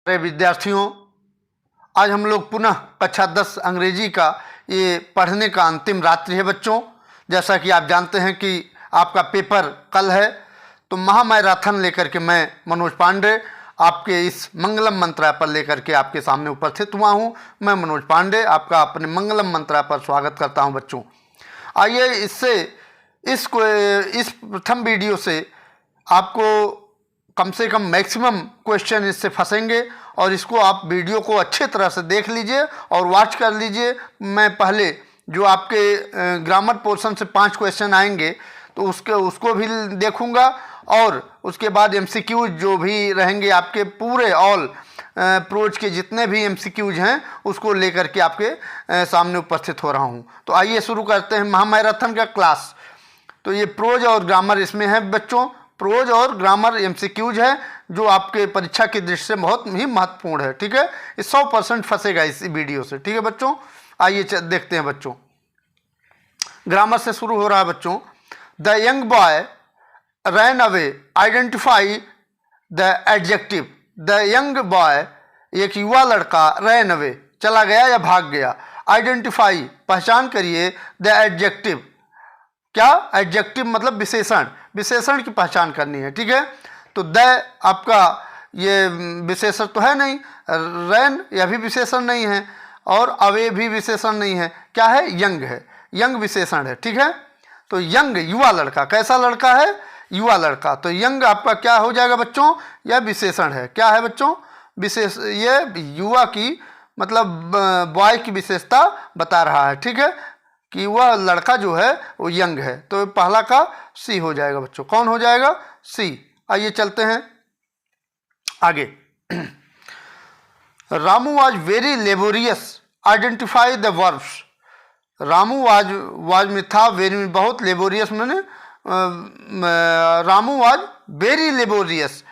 प्यारे विद्यार्थियों, आज हम लोग पुनः कक्षा 10 अंग्रेजी का ये पढ़ने का अंतिम रात्रि है बच्चों। जैसा कि आप जानते हैं कि आपका पेपर कल है, तो महामैराथन लेकर के मैं मनोज पांडे आपके इस मंगलम मंत्रा पर लेकर के आपके सामने उपस्थित हुआ हूँ। मैं मनोज पांडे आपका अपने मंगलम मंत्रा पर स्वागत करता हूँ बच्चों। आइए इस प्रथम वीडियो से आपको कम से कम मैक्सिमम क्वेश्चन इससे फंसेंगे और इसको आप वीडियो को अच्छे तरह से देख लीजिए और वॉच कर लीजिए। मैं पहले जो आपके ग्रामर पोर्शन से 5 क्वेश्चन आएंगे तो उसको भी देखूंगा और उसके बाद एमसीक्यूज जो भी रहेंगे आपके पूरे ऑल प्रोज के जितने भी एमसीक्यूज हैं उसको लेकर के आपके सामने उपस्थित हो रहा हूं। तो आइए शुरू करते हैं महामैराथन का क्लास। तो ये प्रोज और ग्रामर इसमें है बच्चों। प्रोज और ग्रामर एमसीक्यूज है जो आपके परीक्षा की दृष्टि से बहुत ही महत्वपूर्ण है। ठीक है, ये 100% फंसेगा इस वीडियो से। ठीक है बच्चों, आइए देखते हैं बच्चों। ग्रामर से शुरू हो रहा है बच्चों। The young boy ran away, identify the adjective. The young boy, एक युवा लड़का, रैन अवे, चला गया या भाग गया। आइडेंटिफाई, पहचान करिए। द एडजेक्टिव, क्या? एडजेक्टिव मतलब विशेषण, विशेषण की पहचान करनी है। ठीक है, तो द आपका ये विशेषण तो है नहीं, रैन यह भी विशेषण नहीं है और अवे भी विशेषण नहीं है। क्या है? यंग है, यंग विशेषण है। ठीक है, तो यंग युवा लड़का, कैसा लड़का है? युवा लड़का। तो यंग आपका क्या हो जाएगा बच्चों? यह विशेषण है। क्या है बच्चों? विशेष, ये युवा की मतलब बॉय की विशेषता बता रहा है। ठीक है, कि वह लड़का जो है वो यंग है। तो पहला का सी हो जाएगा बच्चों। कौन हो जाएगा? सी। आइए चलते हैं आगे। Ramu was very laborious, identify the verbs. Ramu was में था, वेरी में बहुत, लेबोरियस मैंने रामू वाज वेरी लेबोरियस।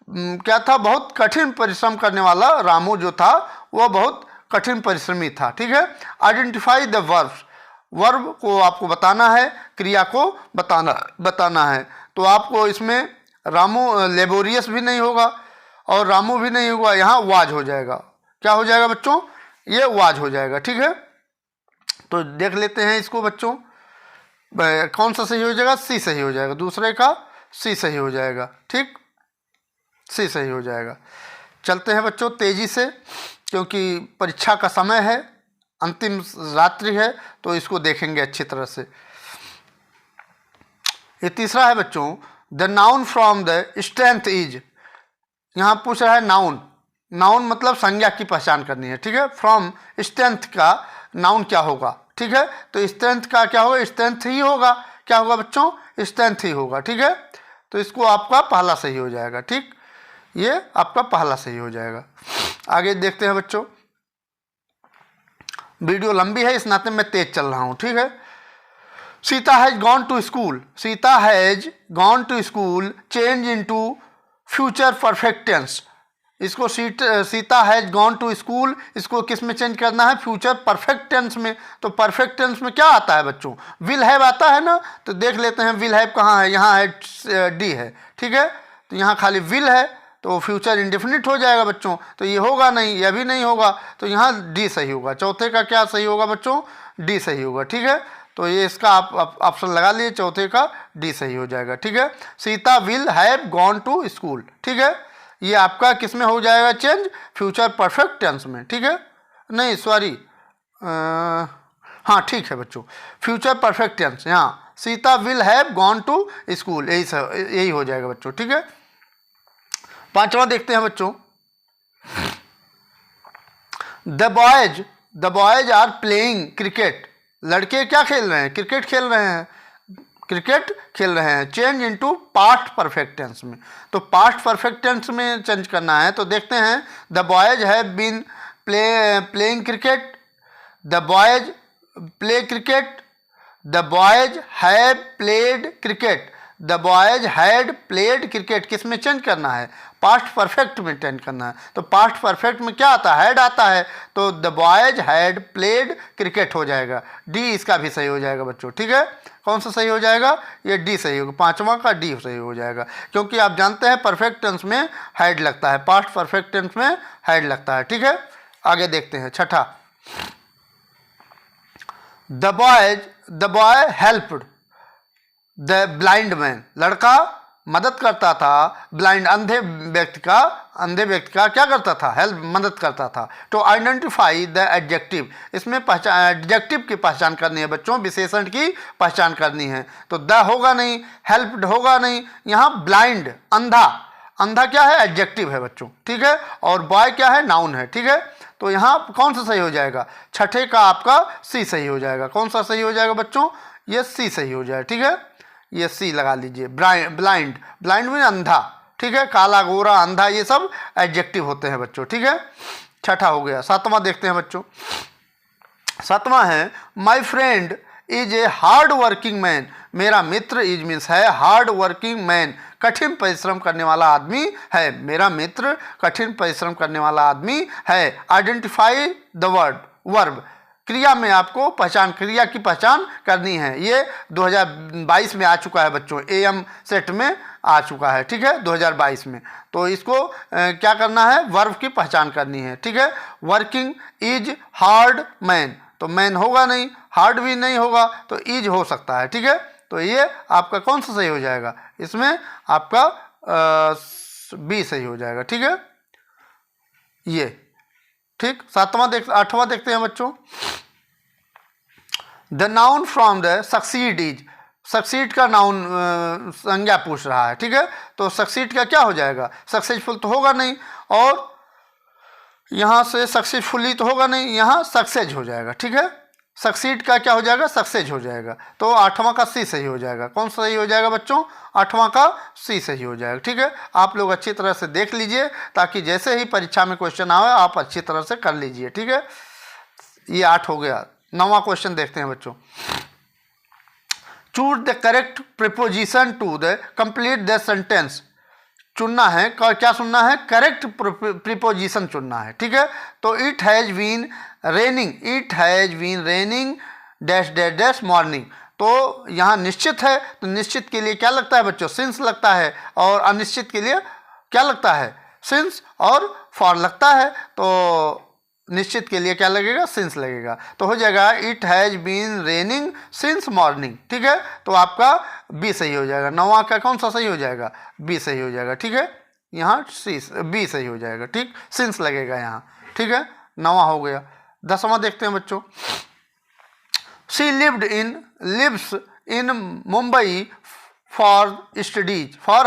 क्या था? बहुत कठिन परिश्रम करने वाला। रामू जो था वह बहुत कठिन परिश्रमी था। ठीक है, आइडेंटिफाई द वर्ब्स, वर्ब को आपको बताना है, क्रिया को बताना है। तो आपको इसमें रामू लेबोरियस भी नहीं होगा और रामू भी नहीं होगा, यहाँ वाज हो जाएगा। क्या हो जाएगा बच्चों? ये वाज हो जाएगा। ठीक है, तो देख लेते हैं इसको बच्चों। कौन सा सही हो जाएगा? सी सही हो जाएगा। दूसरे का सी सही हो जाएगा। ठीक, सी सही हो जाएगा। चलते हैं बच्चों तेजी से, क्योंकि परीक्षा का समय है, अंतिम रात्रि है, तो इसको देखेंगे अच्छी तरह से। ये तीसरा है बच्चों, the noun from the strength is. यहाँ पूछ रहा है नाउन, नाउन मतलब संज्ञा की पहचान करनी है। ठीक है, फ्रॉम स्ट्रेंथ का नाउन क्या होगा? ठीक है, तो स्ट्रेंथ का क्या होगा? स्ट्रेंथ ही होगा। क्या होगा बच्चों? स्ट्रेंथ ही होगा। ठीक है, तो इसको आपका पहला सही हो जाएगा। ठीक, ये आपका पहला सही हो जाएगा। आगे देखते हैं बच्चों। वीडियो लंबी है, इस नाते मैं तेज चल रहा हूं। ठीक है, Sita has gone to school. Sita has gone to school, change into future perfect tense. इसको Sita has gone to school, इसको किस में चेंज करना है? फ्यूचर परफेक्ट टेंस में। तो परफेक्ट टेंस में क्या आता है बच्चों? विल हैव आता है ना। तो देख लेते हैं विल हैव कहाँ है। यहाँ है, डी है। ठीक है, तो यहाँ खाली विल है, तो फ्यूचर इंडेफिनिट हो जाएगा बच्चों। तो ये होगा नहीं, यह भी नहीं होगा, तो यहाँ डी सही होगा। चौथे का क्या सही होगा बच्चों? डी सही होगा। ठीक है, तो ये इसका आप ऑप्शन लगा लिए, चौथे का डी सही हो जाएगा। ठीक है, Sita will have gone to school. ठीक है, ये आपका किस में हो जाएगा चेंज? फ्यूचर परफेक्ट टेंस में। ठीक है, नहीं सॉरी, हाँ ठीक है बच्चों, फ्यूचर परफेक्ट टेंस। यहाँ Sita will have gone to school, यही हो जाएगा बच्चों। ठीक है, पांचवा देखते हैं बच्चों। The boys are playing cricket. लड़के क्या खेल रहे हैं? क्रिकेट खेल रहे हैं, क्रिकेट खेल रहे हैं। Change into past perfect tense में। तो पास्ट परफेक्ट टेंस में चेंज करना है, तो देखते हैं। The boys have been playing cricket, the boys play cricket, the boys have played cricket, the boys had played cricket, किस में चेंज करना है, पास्ट परफेक्ट में चेंज करना है। तो पास्ट परफेक्ट में क्या आता है, हैड आता है, तो the boys had played cricket हो जाएगा। डी इसका भी सही हो जाएगा बच्चों, ठीक है। कौन सा सही हो जाएगा, ये डी सही होगा, पांचवा का डी सही हो जाएगा, क्योंकि आप जानते हैं परफेक्ट टेंस में हैड लगता है, पास्ट परफेक्ट टेंस में हैड लगता है, ठीक है। आगे देखते हैं छठा, the boy helped the blind man, लड़का मदद करता था ब्लाइंड अंधे व्यक्ति का क्या करता था, हेल्प मदद करता था। तो आइडेंटिफाई द एडजेक्टिव, इसमें पहचान एडजेक्टिव की पहचान करनी है बच्चों, विशेषण की पहचान करनी है। तो द होगा नहीं, हेल्प्ड होगा नहीं, यहाँ ब्लाइंड अंधा क्या है, एडजेक्टिव है बच्चों, ठीक है, और बॉय क्या है, नाउन है, ठीक है। तो यहाँ कौन सा सही हो जाएगा, छठे का आपका सी सही हो जाएगा। कौन सा सही हो जाएगा बच्चों, ये सी सही हो जाएगा, ठीक है, ये सी लगा लीजिए। ब्लाइंड में अंधा, ठीक है, काला गोरा अंधा ये सब एडजेक्टिव होते हैं बच्चों, ठीक है। छठा हो गया। सातवां देखते हैं बच्चों, सातवां है my friend is a hard working man, मेरा मित्र इज मीन्स है हार्ड वर्किंग मैन, कठिन परिश्रम करने वाला आदमी है, मेरा मित्र कठिन परिश्रम करने वाला आदमी है। आइडेंटिफाई द वर्ब, क्रिया में आपको क्रिया की पहचान करनी है। ये 2022 में आ चुका है बच्चों, AM सेट में आ चुका है, ठीक है, 2022 में। तो इसको क्या करना है, वर्ब की पहचान करनी है, ठीक है। वर्किंग इज हार्ड मैन, तो मैन होगा नहीं, हार्ड भी नहीं होगा, तो इज हो सकता है, ठीक है। तो ये आपका कौन सा सही हो जाएगा, इसमें आपका बी सही हो जाएगा, ठीक है, ये ठीक। आठवां देखते हैं बच्चों, the noun from the succeed is, succeed का नाउन संज्ञा पूछ रहा है, ठीक है। तो सक्सीड का क्या हो जाएगा, सक्सेसफुल तो होगा नहीं, और यहाँ से सक्सेसफुली तो होगा नहीं, यहाँ सक्सेज हो जाएगा, ठीक है। सक्सीड का क्या हो जाएगा, सक्सेज हो जाएगा। तो आठवां का सी सही हो जाएगा। कौन सा सही हो जाएगा बच्चों, आठवां का सी सही हो जाएगा, ठीक है। आप लोग अच्छी तरह से देख लीजिए, ताकि जैसे ही परीक्षा में क्वेश्चन आए आप अच्छी तरह से कर लीजिए, ठीक है। ये 8 हो गया। 9वां क्वेश्चन देखते हैं बच्चों, choose the correct preposition to the complete the sentence, चुनना है, क्या सुनना है, करेक्ट प्रीपोजिशन चुनना है, ठीक है। तो it has been raining dash dash dash morning, तो यहाँ निश्चित है, तो निश्चित के लिए क्या लगता है बच्चों, सिंस लगता है, और अनिश्चित के लिए क्या लगता है, सिंस और फॉर लगता है। तो निश्चित के लिए क्या लगेगा, सिंस लगेगा, तो हो जाएगा it has been raining since morning, ठीक है। तो आपका बी सही हो जाएगा। 9वां का कौन सा सही हो जाएगा, बी सही हो जाएगा, ठीक है। यहाँ बी सही हो जाएगा, ठीक, सिंस लगेगा यहाँ, ठीक है। 9वां हो गया। 10वां देखते हैं बच्चों, she lives in Mumbai for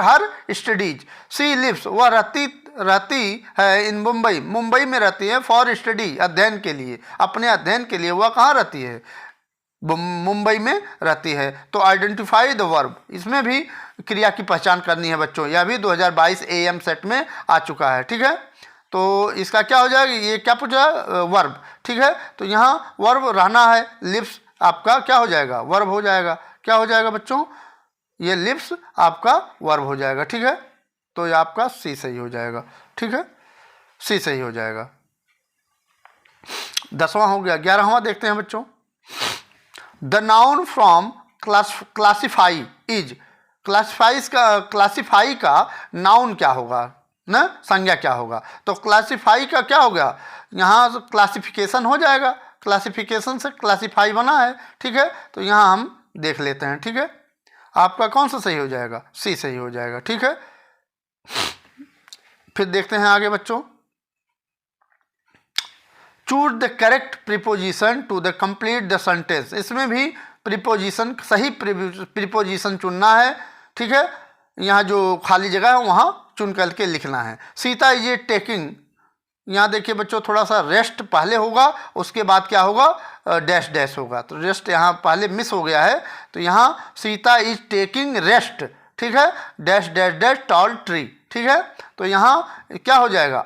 her studies, she lives, वह रहती है इन मुंबई में रहती है, फॉर स्टडी अध्ययन के लिए, अपने अध्ययन के लिए वह कहाँ रहती है, मुंबई में रहती है। तो आइडेंटिफाई द वर्ब, इसमें भी क्रिया की पहचान करनी है बच्चों, यह भी 2022 AM सेट में आ चुका है, ठीक है। तो इसका क्या हो जाएगा, ये क्या पूछा, वर्ब, ठीक है। तो यहाँ वर्ब रहना है, लिप्स आपका क्या हो जाएगा, वर्ब हो जाएगा। क्या हो जाएगा बच्चों, ये लिप्स आपका वर्ब हो जाएगा, ठीक है। तो ये आपका सी सही हो जाएगा, ठीक है, सी सही हो जाएगा। 10वां हो गया। 11वां देखते हैं बच्चों, the noun from classify is, classify का नाउन क्या होगा ना, संज्ञा क्या होगा। तो क्लासीफाई का क्या हो गया, यहाँ क्लासिफिकेशन हो जाएगा, क्लासिफिकेशन से क्लासीफाई बना है, ठीक है। तो यहाँ हम देख लेते हैं, ठीक है। आपका कौन सा सही हो जाएगा, सी सही हो जाएगा, ठीक है। फिर देखते हैं आगे बच्चों, choose the correct preposition to the complete the sentence, इसमें भी प्रीपोजिशन, सही प्रीपोजिशन चुनना है, ठीक है। यहाँ जो खाली जगह है वहाँ चुन करके लिखना है। सीता इज ए टेकिंग, यहाँ देखिए बच्चों थोड़ा सा रेस्ट पहले होगा, उसके बाद क्या होगा, डैश डैश होगा, तो रेस्ट यहाँ पहले मिस हो गया है। तो यहाँ सीता इज टेकिंग रेस्ट, ठीक है, dash dash dash tall tree, ठीक है। तो यहाँ क्या हो जाएगा,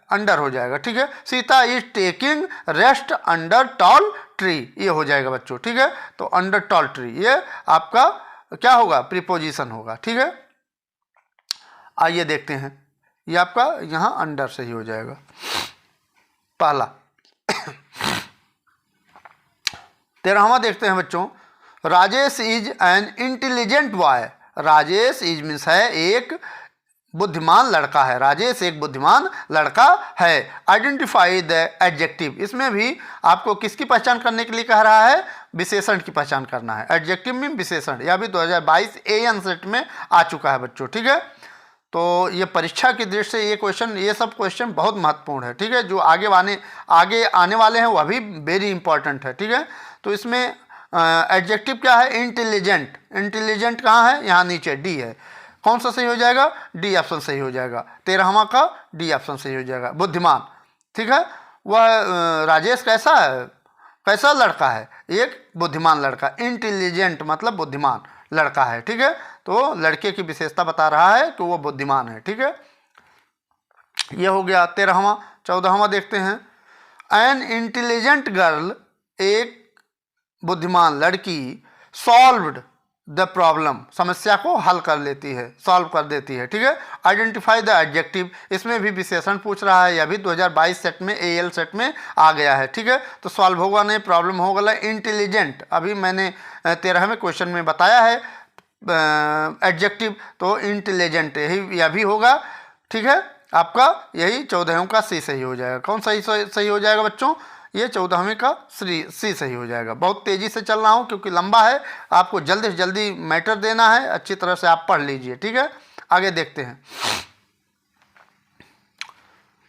अंडर हो जाएगा, ठीक है। Sita is taking rest under tall tree, ये हो जाएगा बच्चों, ठीक है। तो अंडर टॉल ट्री, ये आपका क्या होगा, प्रीपोजिशन होगा। ठीक है, आइए देखते हैं, ये आपका यहाँ अंडर से ही हो जाएगा। पहला 13वां देखते हैं बच्चों, Rajesh is an intelligent boy. Rajesh is means है एक बुद्धिमान लड़का है, राजेश एक बुद्धिमान लड़का है। आइडेंटिफाई द एडजेक्टिव, इसमें भी आपको किसकी पहचान करने के लिए कह रहा है, विशेषण की पहचान करना है। एडजेक्टिव में विशेषण, यह भी 2022 AN सेट में आ चुका है बच्चों। ठीक है, तो ये परीक्षा की दृष्टि से ये क्वेश्चन, ये सब क्वेश्चन बहुत महत्वपूर्ण है। ठीक है, जो आगे आने वाले हैं वह भी वेरी इंपॉर्टेंट है। ठीक है, तो इसमें एडजेक्टिव क्या है, इंटेलिजेंट। इंटेलिजेंट कहाँ है, यहाँ नीचे डी है। कौन सा सही हो जाएगा, डी ऑप्शन सही हो जाएगा। 13वां का डी ऑप्शन सही हो जाएगा, बुद्धिमान। ठीक है, वह राजेश कैसा है, कैसा लड़का है, एक बुद्धिमान लड़का। इंटेलिजेंट मतलब बुद्धिमान लड़का है। ठीक है, तो लड़के की विशेषता बता रहा है कि वो बुद्धिमान है। ठीक है, ये हो गया 13वां। 14वां देखते हैं, एन इंटेलिजेंट गर्ल, एक बुद्धिमान लड़की, सॉल्व्ड द प्रॉब्लम, समस्या को हल कर लेती है, सॉल्व कर देती है। ठीक है, आइडेंटिफाई द एडजेक्टिव, इसमें भी विशेषण पूछ रहा है, यह भी 2022 सेट में AL सेट में आ गया है। ठीक है, तो सॉल्व होगा नहीं, प्रॉब्लम होगा इंटेलिजेंट, अभी मैंने 13वें क्वेश्चन में बताया है एडजेक्टिव, तो इंटेलिजेंट यह भी होगा। ठीक है, आपका यही 14वें का सी सही हो जाएगा। कौन सही हो जाएगा बच्चों, ये 14वें का सी सही हो जाएगा। बहुत तेज़ी से चल रहा हूँ क्योंकि लंबा है, आपको जल्दी से जल्दी मैटर देना है, अच्छी तरह से आप पढ़ लीजिए। ठीक है, आगे देखते हैं।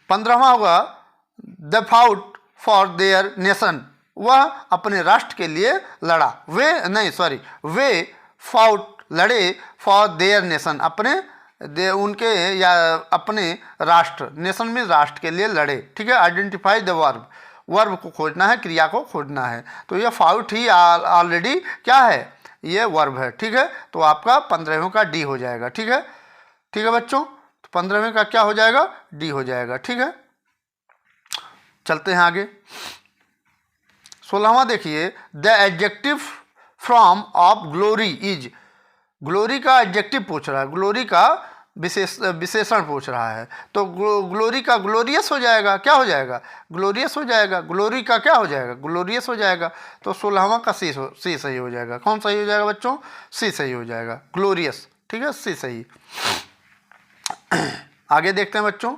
15वां होगा, the fought for their nation, वह अपने राष्ट्र के लिए लड़ा। वे फाउट लड़े फॉर देयर नेशन, उनके या अपने राष्ट्र, नेशन में राष्ट्र के लिए लड़े। ठीक है, आइडेंटिफाई द वर्ब, वर्ब को खोजना है, क्रिया को खोजना है। तो ये फाउट ही ऑलरेडी क्या है, ये वर्ब है। ठीक है, तो आपका 15वें का डी हो जाएगा। ठीक है बच्चों, तो 15वें का क्या हो जाएगा, डी हो जाएगा। ठीक है, चलते हैं आगे। 16वां देखिए, the adjective from of glory is, glory का एडजेक्टिव पूछ रहा है, ग्लोरी का विशेषण पूछ रहा है। तो ग्लोरी का ग्लोरियस हो जाएगा, क्या हो जाएगा, ग्लोरियस हो जाएगा। ग्लोरी का क्या हो जाएगा, ग्लोरियस हो जाएगा। तो 16वां का सी सही हो जाएगा। कौन सही हो जाएगा बच्चों, सी सही हो जाएगा, ग्लोरियस। ठीक है, सी सही। आगे देखते हैं बच्चों,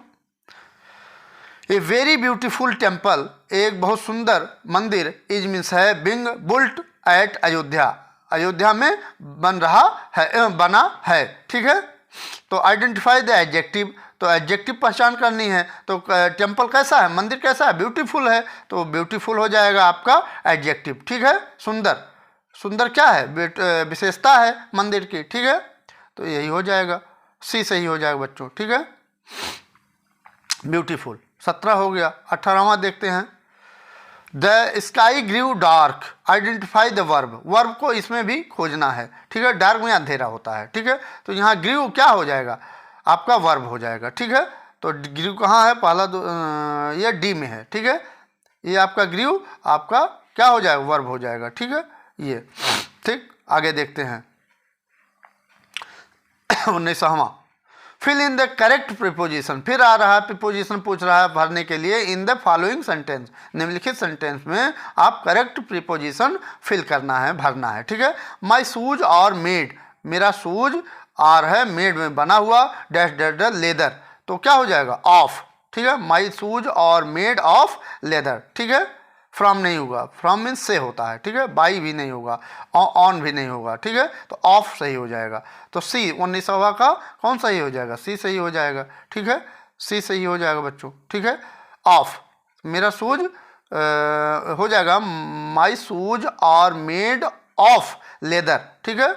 ए वेरी ब्यूटीफुल टेम्पल, एक बहुत सुंदर मंदिर, इज मीन्स है being built at Ayodhya, Ayodhya में बना है। ठीक है, तो आइडेंटिफाई द एडजेक्टिव, तो एडजेक्टिव पहचान करनी है। तो टेम्पल कैसा है, मंदिर कैसा है, ब्यूटीफुल है, तो ब्यूटीफुल हो जाएगा आपका एडजेक्टिव। ठीक है, सुंदर, सुंदर क्या है, विशेषता है मंदिर की। ठीक है, तो यही हो जाएगा, सी सही हो जाएगा बच्चों। ठीक है, ब्यूटीफुल। 17 हो गया। 18वां देखते हैं, the sky grew dark, identify the verb, verb को इसमें भी खोजना है। ठीक है, डार्क में अंधेरा होता है। ठीक है, तो यहाँ ग्रीव क्या हो जाएगा, आपका वर्ब हो जाएगा। ठीक है, तो ग्रीव कहाँ है, पहला ये डी में है। ठीक है, ये आपका ग्रीव आपका क्या हो जाएगा, वर्ब हो जाएगा। ठीक है, ये ठीक। आगे देखते हैं 19वां, fill in the correct preposition, फिर आ रहा है प्रीपोजिशन पूछ रहा है भरने के लिए। इन द फॉलोइंग सेंटेंस, निम्नलिखित सेंटेंस में आप करेक्ट प्रीपोजिशन फिल करना है, भरना है। ठीक है, माई शूज और मेड, मेरा शूज और है, मेड में बना हुआ, डैश डैश डैश लेदर, तो क्या हो जाएगा, ऑफ। ठीक है, माई शूज और मेड ऑफ लेदर। ठीक है, फ्रॉम नहीं होगा, फ्रॉम मीन्स से होता है। ठीक है, बाई भी नहीं होगा, ऑन भी नहीं होगा। ठीक है, तो ऑफ सही हो जाएगा। तो सी 19वां का कौन सही हो जाएगा, सी सही हो जाएगा। ठीक है, सी सही हो जाएगा बच्चों। ठीक है, ऑफ, मेरा शूज हो जाएगा माई शूज और मेड ऑफ लेदर। ठीक है,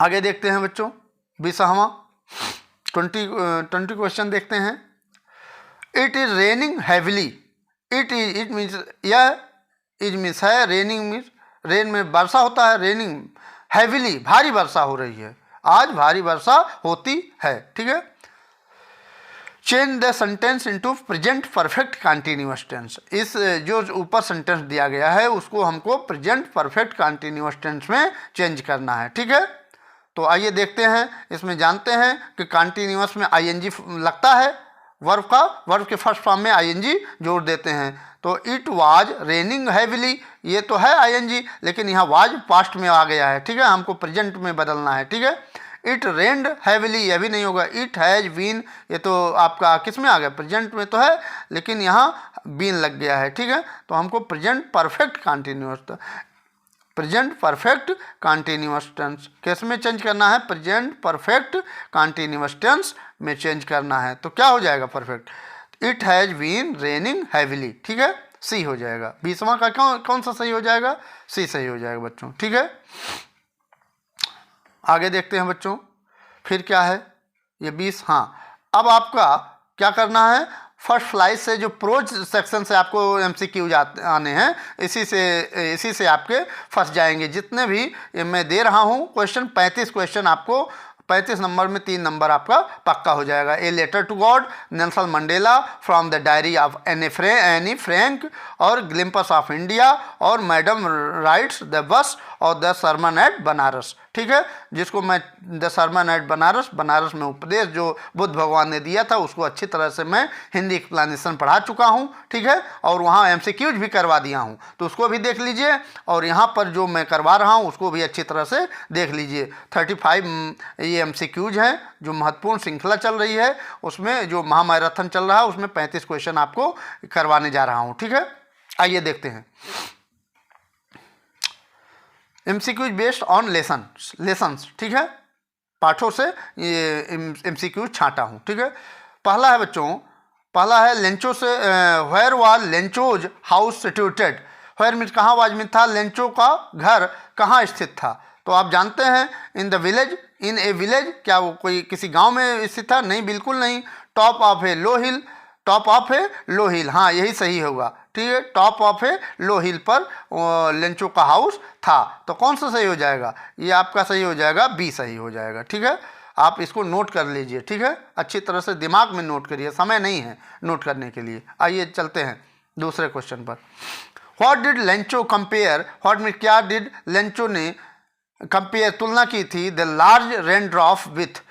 आगे देखते हैं बच्चों 20वां, 20 क्वेश्चन देखते हैं। It is raining heavily, it means यह, इज मीन्स है, रेनिंग मीन्स रेन में वर्षा होता है, रेनिंग हैविली भारी वर्षा हो रही है, आज भारी वर्षा होती है। ठीक है, change the sentence into present perfect continuous tense. इस जो ऊपर सेंटेंस दिया गया है उसको हमको प्रेजेंट परफेक्ट कंटिन्यूअस टेंस में चेंज करना है, ठीक है। तो आइए देखते हैं, इसमें जानते हैं कि कंटिन्यूअस में आईएनजी लगता है, वर्ब के फर्स्ट फॉर्म में आईएनजी जोड़ देते हैं। तो इट वाज रेनिंग हैविली, ये तो है आईएनजी, लेकिन यहाँ वाज पास्ट में आ गया है, ठीक है, हमको प्रेजेंट में बदलना है, ठीक है। इट रेन्ड हैविली, यह भी नहीं होगा। इट हैज बीन, ये तो आपका किस में आ गया, प्रेजेंट में तो है, लेकिन यहाँ बीन लग गया है, ठीक है। तो हमको प्रेजेंट परफेक्ट कंटिन्यूअस टेंस किस में चेंज करना है, प्रेजेंट परफेक्ट कंटिन्यूअस टेंस में चेंज करना है। तो क्या हो जाएगा perfect, it has been raining heavily, ठीक है, सी हो जाएगा। 20वां का कौन सा सही हो जाएगा, सी सही हो जाएगा बच्चों, ठीक है। आगे देखते हैं बच्चों, फिर क्या है ये 20। हाँ, अब आपका क्या करना है, फर्स्ट फ्लाइट से जो प्रोज सेक्शन से आपको एमसीक्यू आने हैं, इसी से आपके फंस जाएंगे। जितने भी मैं दे रहा हूँ क्वेश्चन, 35 क्वेश्चन आपको, 35 नंबर में 3 नंबर आपका पक्का हो जाएगा। A letter to God, Nelson Mandela, from the diary of Anne Frank, और ग्लिम्पस ऑफ इंडिया, और मैडम राइट्स द बस, और द सरमन एट बनारस, ठीक है। जिसको मैं द सरमन एट बनारस में उपदेश जो बुद्ध भगवान ने दिया था उसको अच्छी तरह से मैं हिंदी एक्सप्लेनेशन पढ़ा चुका हूँ, ठीक है, और वहाँ एमसीक्यूज भी करवा दिया हूँ, तो उसको भी देख लीजिए। और यहाँ पर जो मैं करवा रहा हूँ उसको भी अच्छी तरह से देख लीजिए। 35 ये एमसीक्यूज हैं जो महत्वपूर्ण श्रृंखला चल रही है, उसमें जो महामैराथन चल रहा है उसमें 35 क्वेश्चन आपको करवाने जा रहा हूँ, ठीक है। आइए देखते हैं, एमसीक्यूज बेस्ड ऑन लेसन्स, ठीक है, पाठों से ये एमसीक्यूज छांटा हूँ, ठीक है। पहला है बच्चों, पहला है लेंचो से, where was Lencho's house situated, where means कहाँ, वाज मीन्स था, लेंचो का घर कहाँ स्थित था। तो आप जानते हैं in the village, in a village, क्या वो कोई किसी गांव में स्थित था, नहीं, बिल्कुल नहीं। Top of a low hill, top of a low hill, हाँ यही सही होगा, ठीक है, टॉप ऑफ ए लो हिल पर लेंचो का हाउस था। तो कौन सा सही हो जाएगा, ये आपका सही हो जाएगा, बी सही हो जाएगा, ठीक है। आप इसको नोट कर लीजिए, ठीक है, अच्छी तरह से दिमाग में नोट करिए, समय नहीं है नोट करने के लिए। आइए चलते हैं दूसरे क्वेश्चन पर। What did Lencho compare, what में क्या डिड लेंचो ने कंपेयर तुलना की थी, the large rain drop with,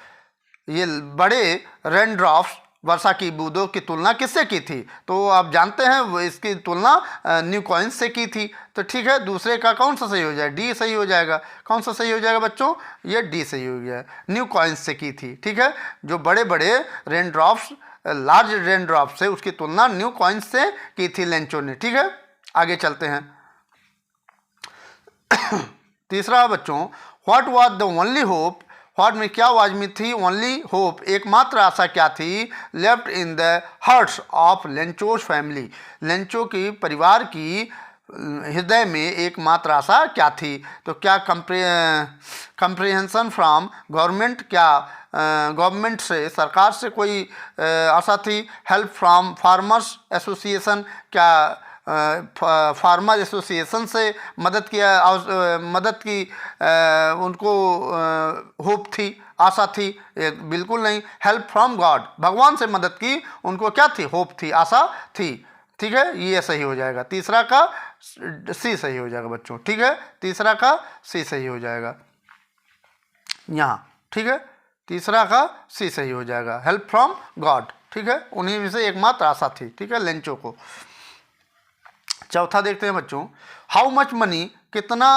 ये बड़े रेन ड्रॉप्स वर्षा की बूंदों की तुलना किससे की थी। तो आप जानते हैं वो इसकी तुलना न्यू कॉइन्स से की थी। तो ठीक है, दूसरे का कौन सा सही हो जाएगा, डी सही हो जाएगा। कौन सा सही हो जाएगा बच्चों, ये डी सही हो गया, न्यू कॉइन्स से की थी, ठीक है। जो बड़े बड़े rain drops, large rain drop से उसकी तुलना न्यू कॉइन्स से की थी लेंचो ने, ठीक है। आगे चलते हैं। तीसरा बच्चों, what was the only hope, what में क्या वाज में थी, ओनली होप एकमात्र आशा क्या थी, left in the hearts of Lencho's family, Lencho की परिवार की हृदय में एकमात्र आशा क्या थी। तो क्या कंप्रीहेंशन फ्रॉम गवर्नमेंट, क्या गवर्नमेंट से, सरकार से कोई आशा थी। हेल्प फ्रॉम फार्मर्स एसोसिएशन, क्या फार्मर एसोसिएशन से मदद की उनको होप थी, आशा थी, बिल्कुल नहीं। हेल्प फ्रॉम गॉड, भगवान से मदद की उनको क्या थी, होप थी, आशा थी, ठीक है, ये सही हो जाएगा। तीसरा का सी सही हो जाएगा बच्चों, ठीक है, तीसरा का सी सही हो जाएगा यहाँ, ठीक है, तीसरा का सी सही हो जाएगा, हेल्प फ्रॉम गॉड, ठीक है, उन्हीं में से एकमात्र आशा थी, ठीक है, लेंचो को। चौथा देखते हैं बच्चों, हाउ मच मनी, कितना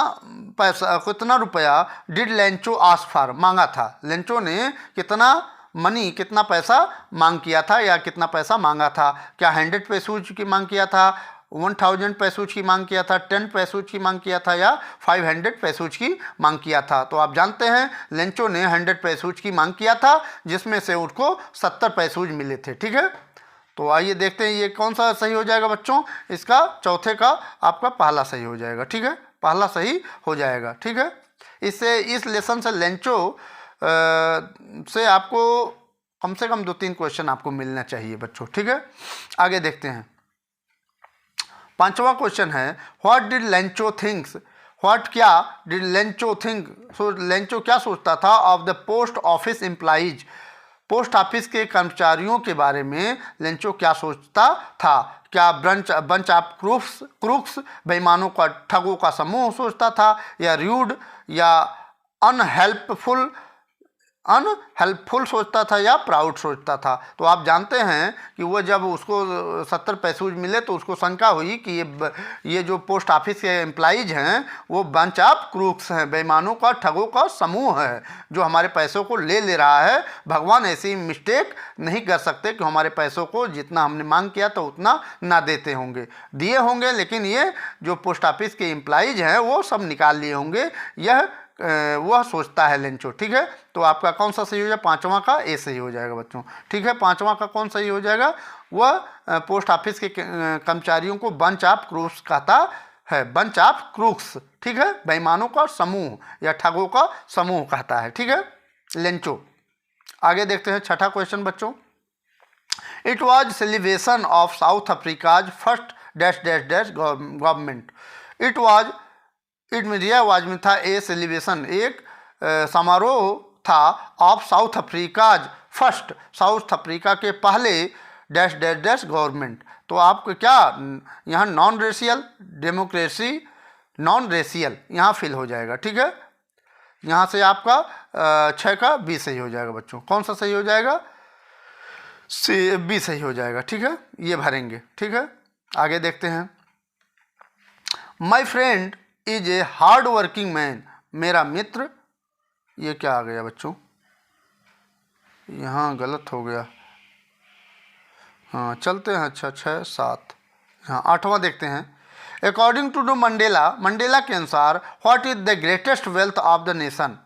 पैसा, कितना रुपया डिड लेंचो आस्क फॉर, मांगा था, लेंचो ने कितना मनी, कितना पैसा मांग किया था या कितना पैसा मांगा था। क्या 100 पैसूज की मांग किया था, 1000 पैसूज की मांग किया था, 10 पैसूज की मांग किया था, या 500 पैसूज की मांग किया था। तो आप जानते हैं लेंचो ने 100 पैसूज की मांग किया था, जिसमें से उसको 70 पैसूज मिले थे, ठीक है। तो आइए देखते हैं ये कौन सा सही हो जाएगा बच्चों, इसका चौथे का आपका पहला सही हो जाएगा, ठीक है, पहला सही हो जाएगा, ठीक है। इससे इस लेसन से लेंचो से आपको कम से कम 2-3 क्वेश्चन आपको मिलना चाहिए बच्चों, ठीक है। आगे देखते हैं, पांचवा क्वेश्चन है, what did Lencho thinks, what क्या did Lencho think, so Lencho क्या सोचता था of the post office employees, post office के कर्मचारियों के बारे में लेंचो क्या सोचता था? क्या बंच ऑफ क्रूक्स बेईमानों का ठगों का समूह सोचता था, या र्यूड या अनहेल्पफुल सोचता था, या प्राउड सोचता था? तो आप जानते हैं कि वो जब उसको 70 पैसे मिले तो उसको शंका हुई कि ये जो पोस्ट ऑफिस के एम्प्लॉइज हैं वो बंच ऑफ क्रूक्स हैं, बेईमानों का ठगों का समूह है जो हमारे पैसों को ले रहा है। भगवान ऐसी मिस्टेक नहीं कर सकते कि हमारे पैसों को जितना हमने मांग किया तो उतना ना देते होंगे, दिए होंगे, लेकिन ये जो पोस्ट ऑफिस के एम्प्लॉइज हैं वो सब निकाल लिए होंगे, यह वह सोचता है लेंचो। ठीक है, तो आपका कौन सा सही हो जाएगा? पांचवा का ए सही हो जाएगा बच्चों। ठीक है, पांचवा का कौन सही हो जाएगा? वह पोस्ट ऑफिस के कर्मचारियों को बंच ऑफ क्रूक्स कहता है, बंच ऑफ क्रूक्स। ठीक है, बेईमानों का समूह या ठगों का समूह कहता है। ठीक है, लेंचो। आगे देखते हैं छठा क्वेश्चन बच्चों। It was celebration of south Africa's first dash dash dash government. It में दिया आवाज में था ए सेलिब्रेशन, एक समारोह था, of south Africa's first, south Africa के पहले डैश डैश डैश गवर्नमेंट। तो आपको क्या यहाँ non racial democracy, non racial यहाँ फिल हो जाएगा। ठीक है, यहाँ से आपका 6 का बी सही हो जाएगा बच्चों। कौन सा सही हो जाएगा? सी बी सही हो जाएगा। ठीक है, ये भरेंगे। ठीक है, आगे देखते हैं। My friend is a hard working man, मेरा मित्र, ये क्या आ गया बच्चों? यहाँ गलत हो गया। हाँ, चलते हैं। अच्छा 6 7, हाँ 8वां देखते हैं। अकॉर्डिंग टू मंडेला के अनुसार what is the greatest wealth of the nation.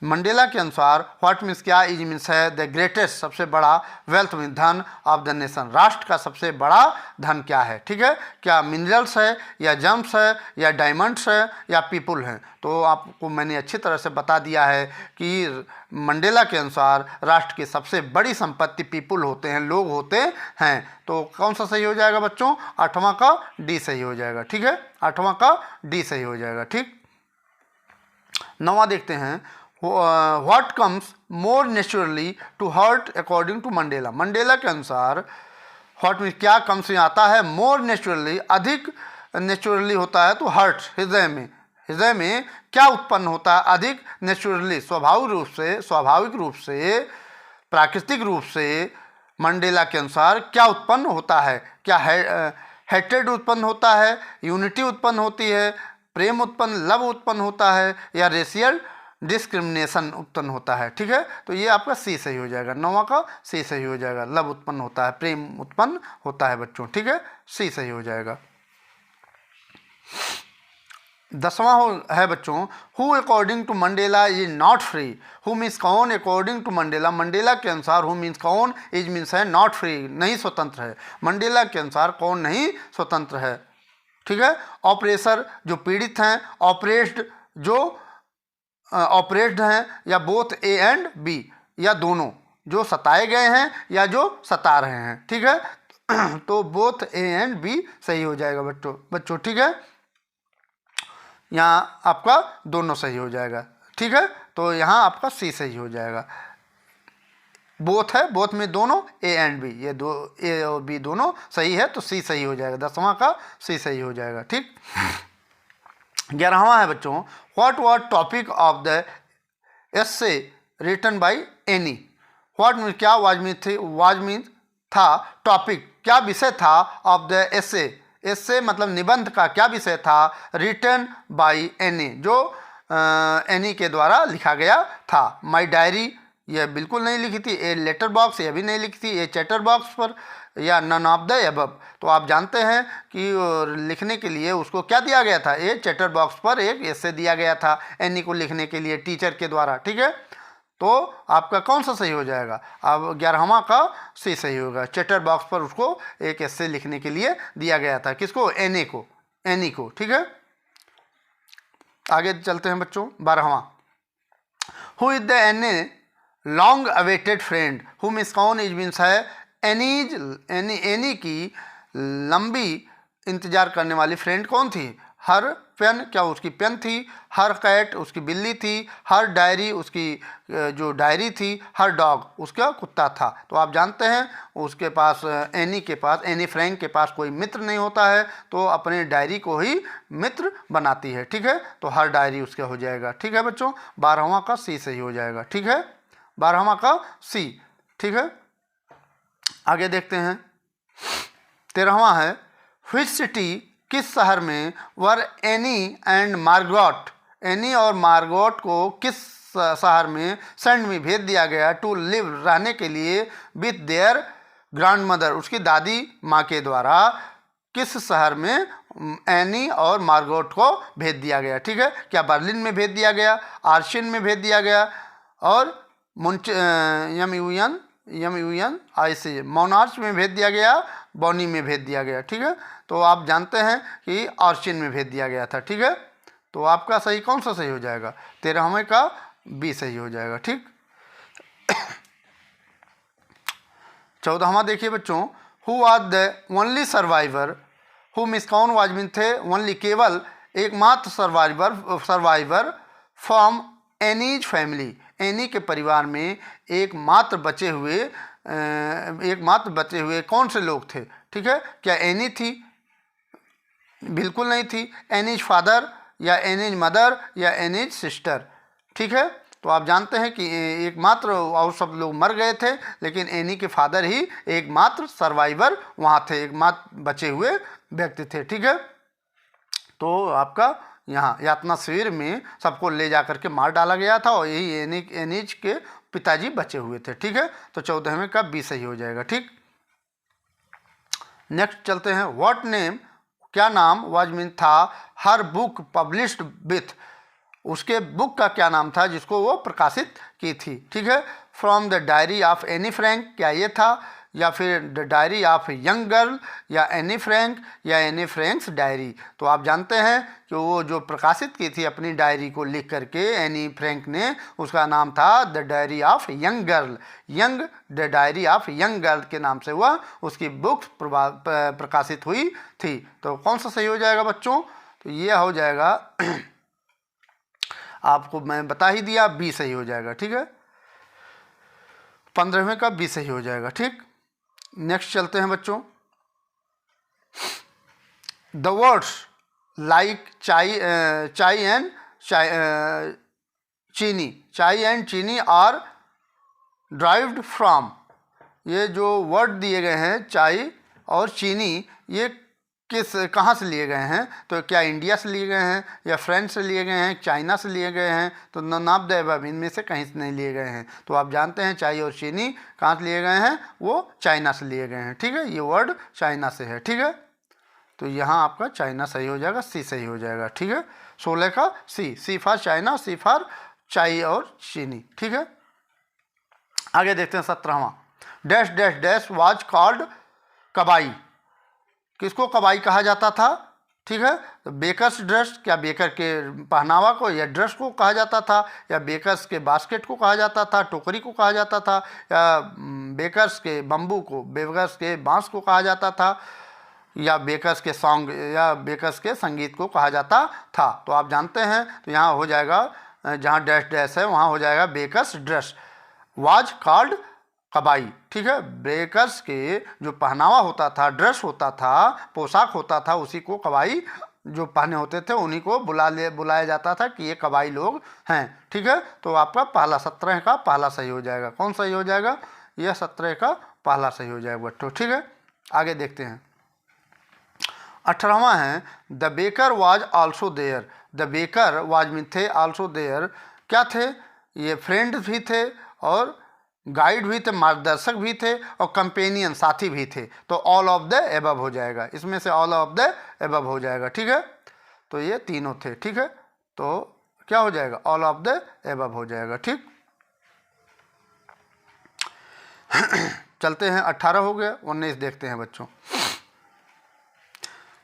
Mandela के अनुसार व्हाट मीन्स क्या, इज मीन्स है द ग्रेटेस्ट, सबसे बड़ा, वेल्थ मीन धन, ऑफ द नेशन, राष्ट्र का सबसे बड़ा धन क्या है? ठीक है, क्या मिनरल्स है, या जम्स है, या डायमंड्स है, या पीपुल हैं? तो आपको मैंने अच्छी तरह से बता दिया है कि मंडेला के अनुसार राष्ट्र की सबसे बड़ी संपत्ति पीपुल होते हैं, लोग होते हैं। तो कौन सा सही हो जाएगा बच्चों? 8वां का डी सही हो जाएगा। ठीक है, 8वां का डी सही हो जाएगा। ठीक, 9वां देखते हैं। What comes more naturally to heart according to Mandela. Mandela के अनुसार हॉट में क्या कम्स में आता है? मोर नेचुरली, अधिक नेचुरली होता है तो हर्ट, हृदय में क्या उत्पन्न होता है? अधिक नेचुरली, स्वाभाविक रूप से, प्राकृतिक रूप से मंडेला के अनुसार क्या उत्पन्न होता है? क्या हेट्रेड उत्पन्न होता है, यूनिटी उत्पन्न होती है, प्रेम उत्पन्न, लव उत्पन्न होता है, या रेशियल डिस्क्रिमिनेशन उत्पन्न होता है? ठीक है, तो ये आपका सी सही हो जाएगा। 9वां का सी सही हो जाएगा। लव उत्पन्न होता है, प्रेम उत्पन्न होता है बच्चों। ठीक है, सी सही हो जाएगा। 10वां है बच्चों, who according to Mandela is not free. Who means कौन, अकॉर्डिंग टू मंडेला, मंडेला के अनुसार, हु मीन्स कौन, इज मीन्स है नॉट फ्री, नहीं स्वतंत्र है। मंडेला के अनुसार कौन नहीं स्वतंत्र है? ठीक है, ऑपरेसर जो पीड़ित हैं, ऑपरेस्ड जो ऑपरेस्ड हैं, या बोथ ए एंड बी, या दोनों, जो सताए गए हैं या जो सता रहे हैं। ठीक है, तो बोथ ए एंड बी सही हो जाएगा बच्चों। ठीक है, यहाँ आपका दोनों सही हो जाएगा। ठीक है, तो यहाँ आपका सी सही हो जाएगा। बोथ है, बोथ में दोनों, ए एंड बी, ये दो ए और बी दोनों सही है तो सी सही हो जाएगा। 10वां का सी सही हो जाएगा। ठीक, 11वां है बच्चों, what was topic of the essay written by Anne. What mean क्या, वाज मीन था, टॉपिक क्या विषय था, ऑफ द एसे मतलब निबंध का क्या विषय था, रिटन बाय एनी जो एनी के द्वारा लिखा गया था। माय डायरी यह बिल्कुल नहीं लिखी थी, ए लेटर बॉक्स यह भी नहीं लिखी थी, ए चैटर बॉक्स पर, या नन ऑफ द अबव। तो आप जानते हैं कि लिखने के लिए उसको क्या दिया गया था, ए चैटर बॉक्स पर एक एसे दिया गया था एनी को लिखने के लिए टीचर के द्वारा। ठीक है, तो आपका कौन सा सही हो जाएगा? अब 11वां का सी सही होगा। चैटर बॉक्स पर उसको एक एसे लिखने के लिए दिया गया था, किसको? एनी को। ठीक है, आगे चलते हैं बच्चों। 12वां, who is the Anne long awaited friend. Who means कौन, इज मीन्स है एनी की लंबी इंतजार करने वाली फ्रेंड कौन थी? हर पेन, क्या उसकी पेन थी? हर कैट, उसकी बिल्ली थी। हर डायरी, उसकी जो डायरी थी। हर डॉग, उसका कुत्ता था। तो आप जानते हैं उसके पास एनी फ्रैंक के पास कोई मित्र नहीं होता है, तो अपने डायरी को ही मित्र बनाती है। ठीक है, तो हर डायरी उसका हो जाएगा। ठीक है बच्चों, 12वां का सी सही हो जाएगा। ठीक है, 12वां का सी। ठीक है, आगे देखते हैं। 13वां है, व्हिच सिटी, किस शहर में were any and Margot, any और मार्गोट को किस शहर में सेंड में भेज दिया गया टू लिव, रहने के लिए, विथ देयर ग्रैंड मदर, उसकी दादी माँ के द्वारा किस शहर में एनी और मार्गोट को भेज दिया गया? ठीक है, क्या बर्लिन में भेज दिया गया, आर्शिन में भेज दिया गया, और यम ऐसे मोनार्च में भेज दिया गया, बॉनी में भेज दिया गया? ठीक है, तो आप जानते हैं कि आर्शिन में भेज दिया गया था। ठीक है, तो आपका सही कौन सा सही हो जाएगा? 13वें का बी सही हो जाएगा। ठीक, 14वां देखिए बच्चों, who are the only survivor, who means कौन वाज मीन थे, ओनली केवल, एकमात्र survivor from Anne's family, Anne के परिवार में एकमात्र बचे हुए कौन से लोग थे? ठीक है, क्या एनी थी? बिल्कुल नहीं थी। एनीज फादर, या एनीज मदर, या एनीज सिस्टर? ठीक है, तो आप जानते हैं कि एकमात्र, और सब लोग मर गए थे, लेकिन एनी के फादर ही एकमात्र सर्वाइवर वहाँ थे, एकमात्र बचे हुए व्यक्ति थे। ठीक है, तो आपका यहाँ यातना शिविर में सबको ले जा करके मार डाला गया था, और यही एनीज के पिताजी बचे हुए थे। ठीक है, तो 14वें का बी सही हो जाएगा। ठीक, नेक्स्ट चलते हैं। व्हाट नेम, क्या नाम, वाज मीन था, हर बुक पब्लिश्ड विथ, उसके बुक का क्या नाम था जिसको वो प्रकाशित की थी? ठीक है, from the diary of Anne Frank, क्या ये था, या फिर the diary of young girl, या एनी फ्रैंक, या एनी फ्रैंक्स डायरी? तो आप जानते हैं कि वो जो प्रकाशित की थी अपनी डायरी को लिख करके एनी फ्रैंक ने, उसका नाम था the diary of young girl, the diary of young girl के नाम से वह उसकी बुक्स प्रकाशित हुई थी। तो कौन सा सही हो जाएगा बच्चों? तो ये हो जाएगा, आपको मैं बता ही दिया, बी सही हो जाएगा। ठीक है, 15वें का बी सही हो जाएगा। ठीक, नेक्स्ट चलते हैं बच्चों। द वर्ड्स लाइक चाय एंड चीनी आर ड्राइव्ड फ्रॉम, ये जो वर्ड दिए गए हैं चाय और चीनी, ये कहाँ से लिए गए हैं? तो क्या इंडिया से लिए गए हैं, या फ्रांस से लिए गए हैं, चाइना से लिए गए हैं? तो नन ऑफ द अबव, इनमें से कहीं से नहीं लिए गए हैं। तो आप जानते हैं चाय और चीनी कहाँ से लिए गए हैं? वो चाइना से लिए गए हैं। ठीक है, ये वर्ड चाइना से है। ठीक है, तो यहाँ आपका चाइना सही हो जाएगा, सी सही हो जाएगा। ठीक है, 16 का C for China, C for चाय और चीनी। ठीक है, आगे देखते हैं 17वां। Dash dash dash was called कबाई, किसको कबाई कहा जाता था? ठीक है, तो बेकर्स ड्रेस, क्या बेकर के पहनावा को या ड्रेस को कहा जाता था, या बेकर्स के बास्केट को कहा जाता था, टोकरी को कहा जाता था, या बेकर्स के बम्बू को, बेकर्स के बांस को कहा जाता था, या बेकर्स के सॉन्ग या बेकर्स के संगीत को कहा जाता था? तो आप जानते हैं, तो यहाँ हो जाएगा, जहाँ डैश डैश है वहाँ हो जाएगा बेकर्स ड्रेस वाज कॉल्ड कबाई। ठीक है, बेकर्स के जो पहनावा होता था, ड्रेस होता था, पोशाक होता था, उसी को कबाई जो पहने होते थे उन्हीं को बुलाया जाता था कि ये कबाई लोग हैं। ठीक है, तो आपका पहला 17 का पहला सही हो जाएगा। कौन सही हो जाएगा? यह 17 का पहला सही हो जाएगा बच्चों। ठीक है, आगे देखते हैं। 18वां है, the baker was also there, the baker was mean थे, आल्सो देयर क्या थे? ये फ्रेंड भी थे, और गाइड भी थे, मार्गदर्शक भी थे, और कंपेनियन साथी भी थे। तो ऑल ऑफ द एबव हो जाएगा, इसमें से ऑल ऑफ द एबव हो जाएगा। ठीक है, तो ये तीनों थे। ठीक है, तो क्या हो जाएगा? ऑल ऑफ द एबव हो जाएगा। ठीक, चलते हैं, 18 हो गया, 19 देखते हैं बच्चों।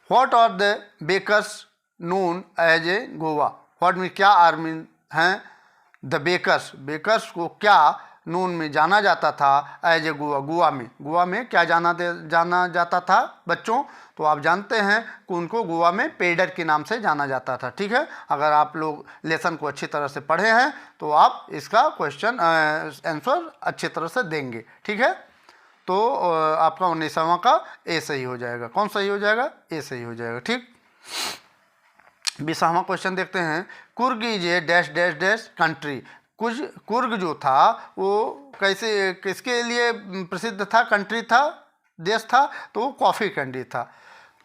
What are the bakers known as a Goa, what mean क्या आर मीन हैं द बेकर्स, बेकर्स को क्या नून में जाना जाता था एज ए गोवा। गोवा में क्या जाना जाता था बच्चों? तो आप जानते हैं कि उनको गोवा में पेडर के नाम से जाना जाता था। ठीक है, अगर आप लोग लेसन को अच्छी तरह से पढ़े हैं तो आप इसका क्वेश्चन आंसर अच्छी तरह से देंगे। ठीक है, तो आपका 19वां का ए सही हो जाएगा। कौन सही हो जाएगा? ए सही हो जाएगा। ठीक, 20वां क्वेश्चन देखते हैं। Coorg is a dash dash dash country. Coorg जो था वो कैसे, किसके लिए प्रसिद्ध था, कंट्री था, देश था? तो वो कॉफ़ी कंट्री था।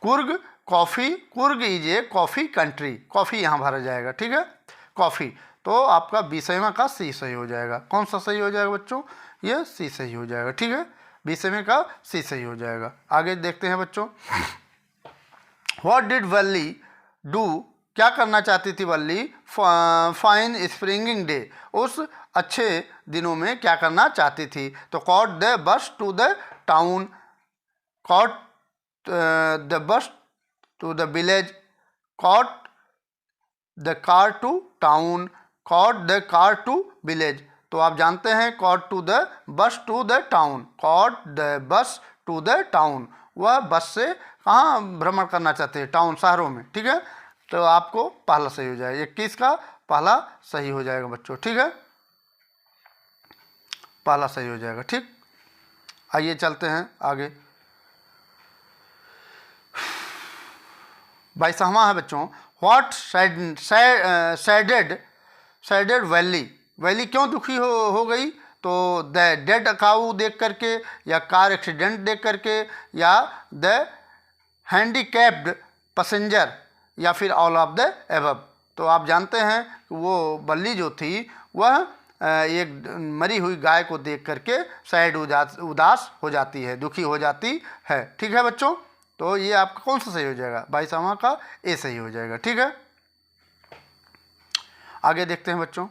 Coorg is a coffee country. Coffee यहाँ भरा जाएगा। ठीक है, कॉफ़ी। तो आपका 20वें का सी सही हो जाएगा। कौन सा सही हो जाएगा बच्चों? ये सी सही हो जाएगा। ठीक है, 20वें का सी सही हो जाएगा। आगे देखते हैं बच्चों। What did Valli do. क्या करना चाहती थी वल्ली? Fine springing day. उस अच्छे दिनों में क्या करना चाहती थी? तो caught the bus to the town, caught the bus to the village, caught the car to town, caught the car to village. तो आप जानते हैं caught to the bus to the town, caught the bus to the town. वह bus से कहाँ भ्रमण करना चाहते हैं? टाउन, शहरों में। ठीक है, तो आपको पहला सही हो जाएगा। 21 का पहला सही हो जाएगा बच्चों। ठीक है, पहला सही हो जाएगा। ठीक, आइए चलते हैं आगे। 22वां है बच्चों। व्हाट सैडेड वैली क्यों दुखी हो गई? तो द डेड काऊ देख करके, या कार एक्सीडेंट देख करके, या द हैंडीकैप्ड पैसेंजर, या फिर ऑल ऑफ द एबव। तो आप जानते हैं वो बल्ली जो थी वह एक मरी हुई गाय को देख करके सैड उदास हो जाती है, दुखी हो जाती है। ठीक है बच्चों, तो ये आपका कौन सा सही हो जाएगा? 22वां का ए सही हो जाएगा। ठीक है, आगे देखते हैं बच्चों।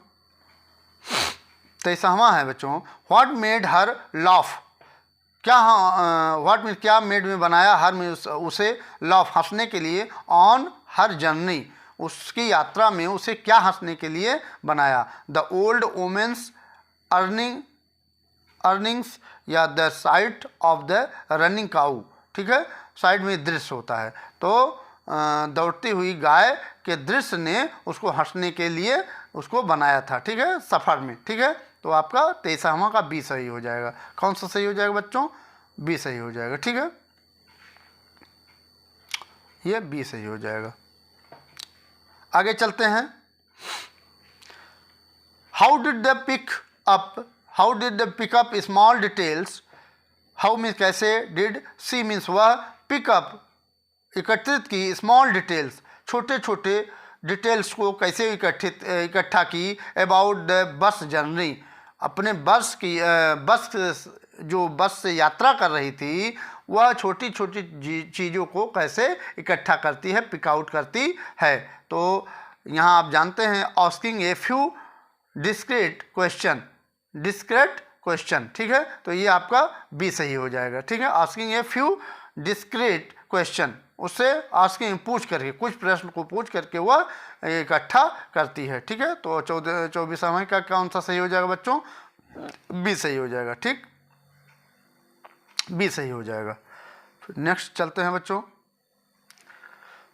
23वां है बच्चों। What made her laugh. क्या व्हाट मीन क्या मेड में बनाया हर में उसे लाफ, हंसने के लिए, ऑन हर जर्नी, उसकी यात्रा में उसे क्या हंसने के लिए बनाया? द ओल्ड वोमेंस अर्निंग्स, या the sight of the running cow. ठीक है, साइड में दृश्य होता है, तो दौड़ती हुई गाय के दृश्य ने उसको हंसने के लिए उसको बनाया था। ठीक है, सफ़र में। ठीक है, तो आपका 23वां का बी सही हो जाएगा। कौन सा सही हो जाएगा बच्चों? बी सही हो जाएगा। ठीक है, ये बी सही हो जाएगा। आगे चलते हैं। How did the pick up small details. How means कैसे, डिड, सी मीन्स वह, पिकअप एकत्रित की, स्मॉल डिटेल्स छोटे छोटे डिटेल्स को कैसे इकट्ठा की, अबाउट द बस जर्नी, अपने बस से यात्रा कर रही थी वह छोटी छोटी चीज़ों को कैसे इकट्ठा करती है, पिकआउट करती है। तो यहाँ आप जानते हैं asking a few discrete question. ठीक है, तो ये आपका बी सही हो जाएगा। ठीक है, asking a few discrete question, उससे आस्किंग पूछ करके, कुछ प्रश्न को पूछ करके वह इकट्ठा करती है। ठीक है, तो 24वां का कौन सा सही हो जाएगा बच्चों? बी सही हो जाएगा। ठीक, बी सही हो जाएगा। नेक्स्ट चलते हैं बच्चों।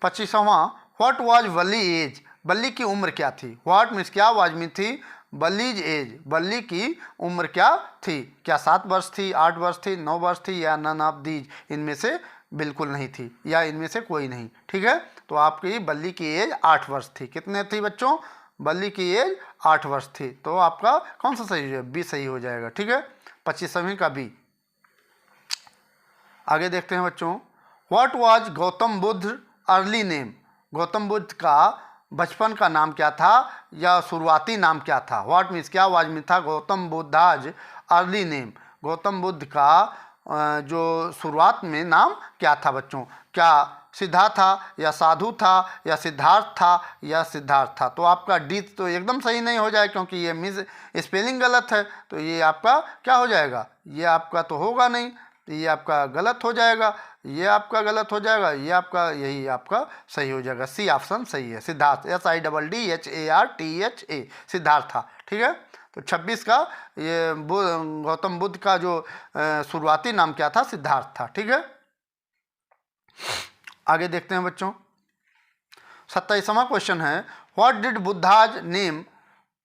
25वां। What was Valli age. Balli की उम्र क्या थी? व्हाट मीन्स क्या, वाज में थी, बल्लीज एज, बल्ली की उम्र क्या थी? क्या 7 वर्ष थी, 8 वर्ष थी, 9 वर्ष थी, या नन ऑफ दीज, इनमें से बिल्कुल नहीं थी, या इनमें से कोई नहीं। ठीक है, तो आपकी बल्ली की एज 8 वर्ष थी। कितने थी बच्चों? बल्ली की एज 8 वर्ष थी। तो आपका कौन सा सही हो जाएगा? बी सही हो जाएगा। ठीक है, 25वें का बी। आगे देखते हैं बच्चों। What was Gautam Buddha early name. Gautam Buddha का बचपन का नाम क्या था, या शुरुआती नाम क्या था? व्हाट मीन्स क्या, वाज में था, गौतम बुद्धाज अर्ली नेम, गौतम बुद्ध का जो शुरुआत में नाम क्या था बच्चों? क्या सिद्धार्थ था, या साधु था, या सिद्धार्थ था, या सिद्धार्थ था? तो आपका डी तो एकदम सही नहीं हो जाए, क्योंकि ये मिस स्पेलिंग गलत है। तो ये आपका क्या हो जाएगा? ये आपका तो होगा नहीं, तो ये आपका गलत हो जाएगा, ये आपका गलत हो जाएगा, ये आपका, यही आपका सही हो जाएगा। सी ऑप्शन सही है, सिद्धार्थ, SIDDHARTHA, सिद्धार्थ था। ठीक है, तो 26 का ये गौतम बुद्ध का जो शुरुआती नाम क्या था, सिद्धार्थ था। ठीक है, आगे देखते हैं बच्चों। 27वां क्वेश्चन है, व्हाट डिड बुद्धाज नेम,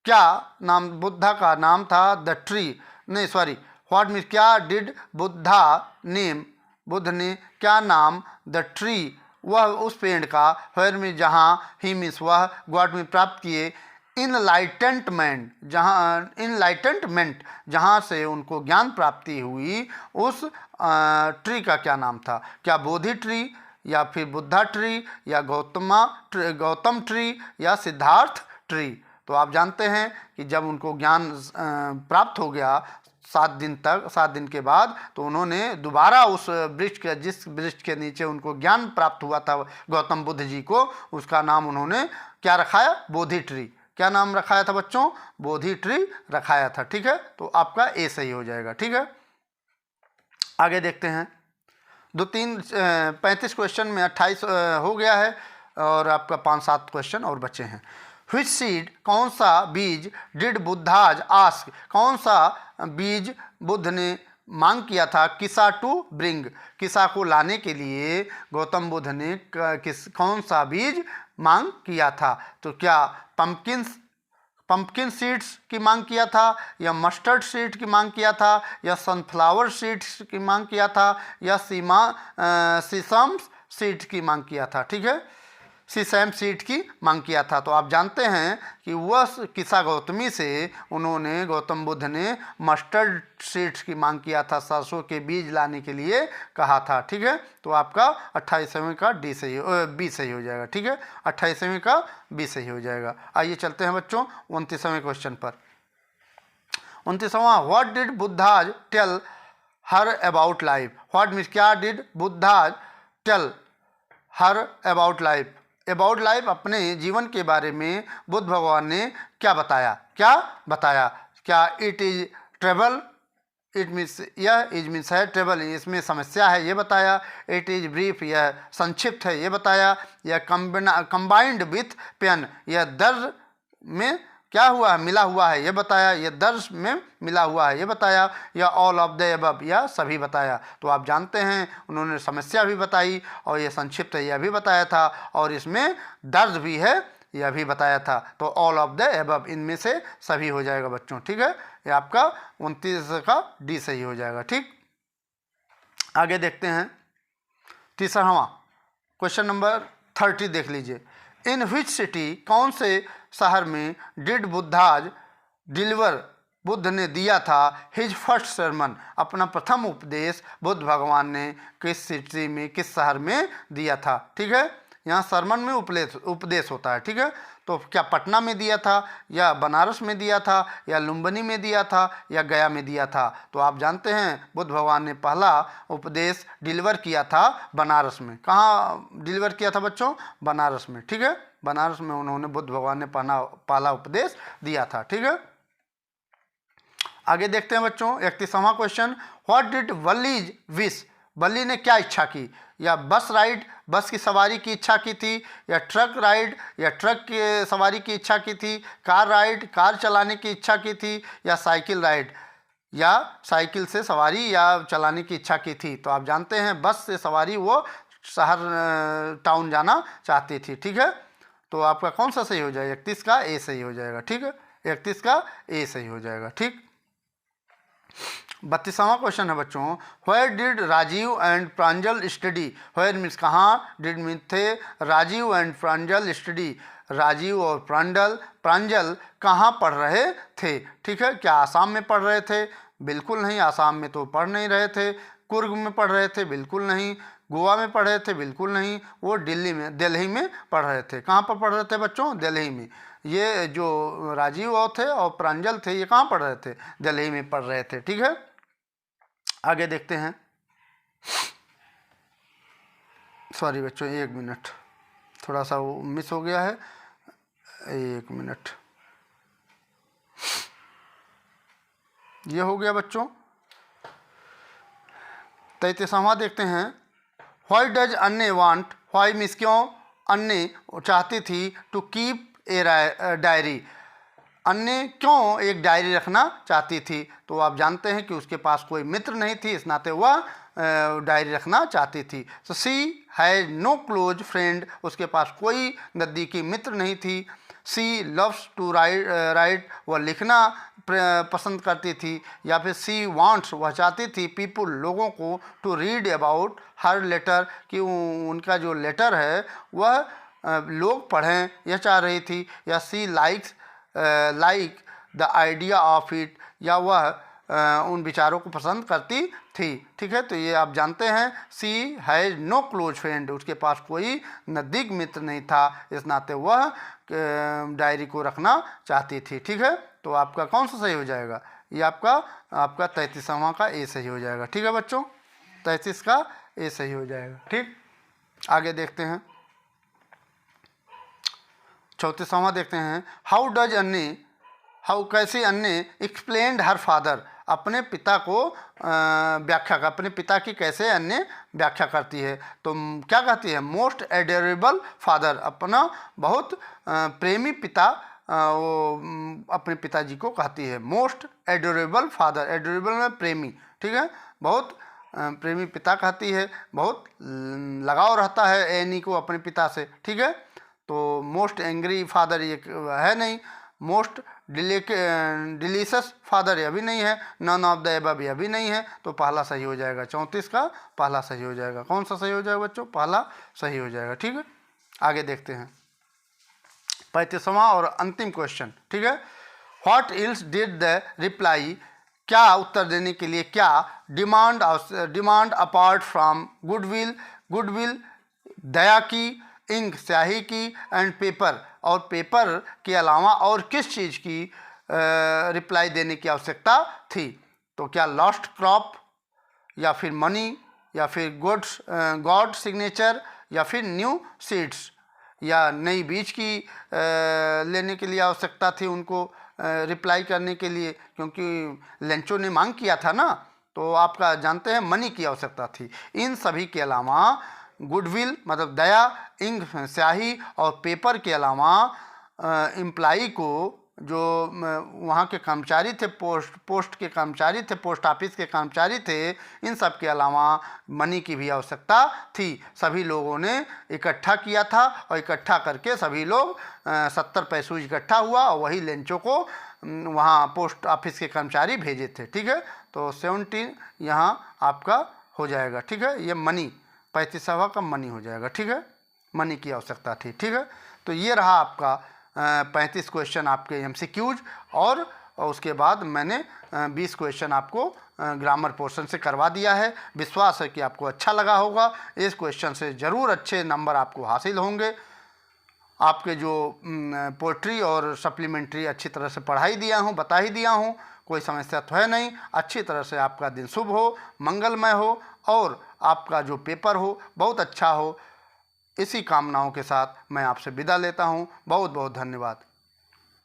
क्या नाम बुद्धा का नाम था, द ट्री, नहीं सॉरी, व्हाट मीन्स क्या डिड बुद्धा नेम, बुद्ध ने क्या नाम, द ट्री, वह उस पेड़ का, वेयर में जहाँ, ही मीन्स वह, गॉड में प्राप्त किए, इनलाइटेंटमेंट, जहाँ इनलाइटेंटमेंट जहाँ से उनको ज्ञान प्राप्ति हुई, उस ट्री का क्या नाम था, क्या बोधि ट्री या फिर बुद्धा ट्री या गौतम ट्री या सिद्धार्थ ट्री। तो आप जानते हैं कि जब उनको ज्ञान प्राप्त हो गया 7 दिन के बाद, तो उन्होंने दोबारा उस वृक्ष के, जिस वृक्ष के नीचे उनको ज्ञान प्राप्त हुआ था गौतम बुद्ध जी को, उसका नाम उन्होंने क्या रखाया, बोधि ट्री। क्या नाम रखाया था बच्चों, बोधि ट्री रखाया था। ठीक है, तो आपका ए सही हो जाएगा। ठीक है, आगे देखते हैं। 35 क्वेश्चन में 28 हो गया है और आपका 5-7 क्वेश्चन और बचे हैं। व्हिच सीड, कौन सा बीज, डिड बुद्धाज आस्क, कौन सा बीज बुद्ध ने मांग किया था, किसा टू ब्रिंग, किसा को लाने के लिए गौतम बुद्ध ने कौन सा बीज मांग किया था। तो क्या पंपकिन सीड्स की मांग किया था, या मस्टर्ड सीड की मांग किया था, या सनफ्लावर सीड्स की मांग किया था, या सीसम सीड की मांग किया था। ठीक है, सीसम सीड की मांग किया था। तो आप जानते हैं कि वह किसा गौतमी से उन्होंने, गौतम बुद्ध ने मस्टर्ड सीड्स की मांग किया था, सरसों के बीज लाने के लिए कहा था। ठीक है, तो आपका 28वें का बी सही हो जाएगा। ठीक है, 28वें का बी सही हो जाएगा। आइए चलते हैं बच्चों 29वें क्वेश्चन पर। 29वां, what did Buddha's tell her about life, what means क्या did Buddha's tell her about life, about life अपने जीवन के बारे में बुद्ध भगवान ने क्या बताया, क्या it is trouble, it means यह, इज मीन्स है, ट्रेबल इसमें समस्या है ये बताया, इट इज ब्रीफ यह संक्षिप्त है ये बताया, या कंबाइंड विथ पेन यह दर्द में क्या हुआ है, मिला हुआ है ये बताया, यह दर्द में मिला हुआ है ये बताया, या ऑल ऑफ द अबव या सभी बताया। तो आप जानते हैं उन्होंने समस्या भी बताई और ये संक्षिप्त है यह भी बताया था, और इसमें दर्द भी है यह भी बताया था। तो ऑल ऑफ द अबव, इनमें से सभी हो जाएगा बच्चों। ठीक है, ये आपका 29 का डी सही हो जाएगा। ठीक, आगे देखते हैं 30वां क्वेश्चन नंबर 30 देख लीजिए। इन व्हिच सिटी, कौन से शहर में डिड बुद्धाज डिलीवर, बुद्ध ने दिया था हिज फर्स्ट सरमन, अपना प्रथम उपदेश बुद्ध भगवान ने किस सिटी में, किस शहर में दिया था। ठीक है, यहाँ सरमन में उपदेश होता है। ठीक है, तो क्या पटना में दिया था, या बनारस में दिया था, या लुम्बिनी में दिया था, या गया में दिया था। तो आप जानते हैं बुद्ध भगवान ने पहला उपदेश डिलीवर किया था बनारस में। कहाँ डिलीवर किया था बच्चों, बनारस में। ठीक है, बनारस में उन्होंने, बुद्ध भगवान ने पहला उपदेश दिया था। ठीक है, आगे देखते हैं बच्चों 31वां क्वेश्चन, व्हाट डिड वल्लीज विश, वल्ली ने क्या इच्छा की, या बस राइड, बस की सवारी की इच्छा की थी, या ट्रक राइड, या ट्रक की सवारी की इच्छा की थी, कार राइड, कार चलाने की इच्छा की थी, या साइकिल राइड, या साइकिल से सवारी या चलाने की इच्छा की थी। तो आप जानते हैं बस से सवारी वो शहर टाउन जाना चाहती थी। ठीक है, तो आपका कौन सा सही हो जाएगा, 31 का ए सही हो जाएगा। ठीक है, 31 का ए सही हो जाएगा। ठीक, 32वां क्वेश्चन है बच्चों, where did Rajiv and Pranjal study, where means कहाँ, डिड मीन्स थे, राजीव एंड प्रांजल स्टडी, राजीव और प्रांजल कहाँ पढ़ रहे थे। ठीक है, क्या आसाम में पढ़ रहे थे, बिल्कुल नहीं, आसाम में तो पढ़ नहीं रहे थे, कुर्ग में पढ़ रहे थे, बिल्कुल नहीं, गोवा में पढ़ रहे थे, बिल्कुल नहीं, वो दिल्ली में पढ़ रहे थे। कहाँ पर पढ़ रहे थे बच्चों, दिल्ली में। ये जो राजीव और थे और प्रांजल थे, ये कहाँ पढ़ रहे थे, दिल्ली में पढ़ रहे थे। ठीक है, आगे देखते हैं। सॉरी बच्चों, 1 मिनट, थोड़ा सा वो मिस हो गया है, 1 मिनट, ये हो गया बच्चों। 33वां देखते हैं, व्हाई डज अन्ने वांट, व्हाई मीन्स क्यों, अन्ने चाहती थी, टू कीप ए डायरी, अन्य क्यों एक डायरी रखना चाहती थी? तो आप जानते हैं कि उसके पास कोई मित्र नहीं थी, इस नाते वह डायरी रखना चाहती थी। सो सी हैज़ नो क्लोज फ्रेंड, उसके पास कोई नज़दीकी मित्र नहीं थी। सी लव्स टू राइट, वह लिखना पसंद करती थी। या फिर सी वांट्स, वह चाहती थी पीपुल, लोगों को, to read about her letter, कि उनका जो लेटर है वह लोग पढ़ें, यह चाह रही थी। या see like the idea of it, या वह उन विचारों को पसंद करती थी। ठीक है, तो ये आप जानते हैं सी हैज़ नो क्लोज फ्रेंड, उसके पास कोई नज़दीक मित्र नहीं था, इस नाते वह डायरी को रखना चाहती थी। ठीक है, तो आपका कौन सा सही हो जाएगा? ये आपका 33वां का ए सही हो जाएगा। ठीक है बच्चों, 33 का ए सही हो जाएगा। ठीक, आगे देखते हैं 34वां देखते हैं। हाउ कैसे अन्य एक्सप्लेन्ड हर फादर, अपने पिता को अपने पिता की कैसे अन्य व्याख्या करती है? तो क्या कहती है? मोस्ट एडोरेबल फादर, अपना बहुत प्रेमी पिता वो अपने पिताजी को कहती है। मोस्ट एडोरेबल फादर, एडोरेबल में प्रेमी, ठीक है, बहुत प्रेमी पिता कहती है, बहुत लगाव रहता है एनी को अपने पिता से। ठीक है, तो मोस्ट एंग्री फादर ये है नहीं, मोस्ट डिलीशियस फादर ये भी नहीं है, नन ऑफ द एबव ये भी नहीं है, तो पहला सही हो जाएगा। 34 का पहला सही हो जाएगा। कौन सा सही हो जाएगा बच्चों? पहला सही हो जाएगा। ठीक है, आगे देखते हैं 35वां और अंतिम क्वेश्चन। ठीक है, what ills did the reply, क्या उत्तर देने के लिए क्या डिमांड अपार्ट फ्रॉम गुडविल दया की, इंक स्याही की, एंड पेपर और पेपर के अलावा और किस चीज़ की रिप्लाई देने की आवश्यकता थी? तो क्या लॉस्ट क्रॉप, या फिर मनी, या फिर गॉड सिग्नेचर, या फिर न्यू सीड्स, या नई बीज की लेने के लिए आवश्यकता थी उनको रिप्लाई करने के लिए, क्योंकि लेंचो ने मांग किया था ना, तो आपका जानते हैं मनी की आवश्यकता थी। इन सभी के अलावा गुडविल मतलब दया, इंक स्याही और पेपर के अलावा एम्प्लाई को, जो वहाँ के कर्मचारी थे, पोस्ट के कर्मचारी थे, पोस्ट ऑफिस के कर्मचारी थे, इन सब के अलावा मनी की भी आवश्यकता थी। सभी लोगों ने इकट्ठा किया था और इकट्ठा करके सभी लोग 70 पैसों इकट्ठा हुआ और वही लेंचो को वहाँ पोस्ट ऑफिस के कर्मचारी भेजे थे। ठीक है, तो 17 यहाँ आपका हो जाएगा। ठीक है, ये मनी 35वां का मनी हो जाएगा। ठीक है, मनी की आवश्यकता थी। ठीक है, तो ये रहा आपका 35 क्वेश्चन आपके MCQs, और उसके बाद मैंने 20 क्वेश्चन आपको ग्रामर पोर्शन से करवा दिया है। विश्वास है कि आपको अच्छा लगा होगा। इस क्वेश्चन से ज़रूर अच्छे नंबर आपको हासिल होंगे। आपके जो पोट्री और सप्लीमेंट्री अच्छी तरह से पढ़ाई दिया हूँ, बता ही दिया हूँ, कोई समस्या तो है नहीं। अच्छी तरह से आपका दिन शुभ हो, मंगलमय हो, और आपका जो पेपर हो बहुत अच्छा हो। इसी कामनाओं के साथ मैं आपसे विदा लेता हूँ। बहुत बहुत धन्यवाद।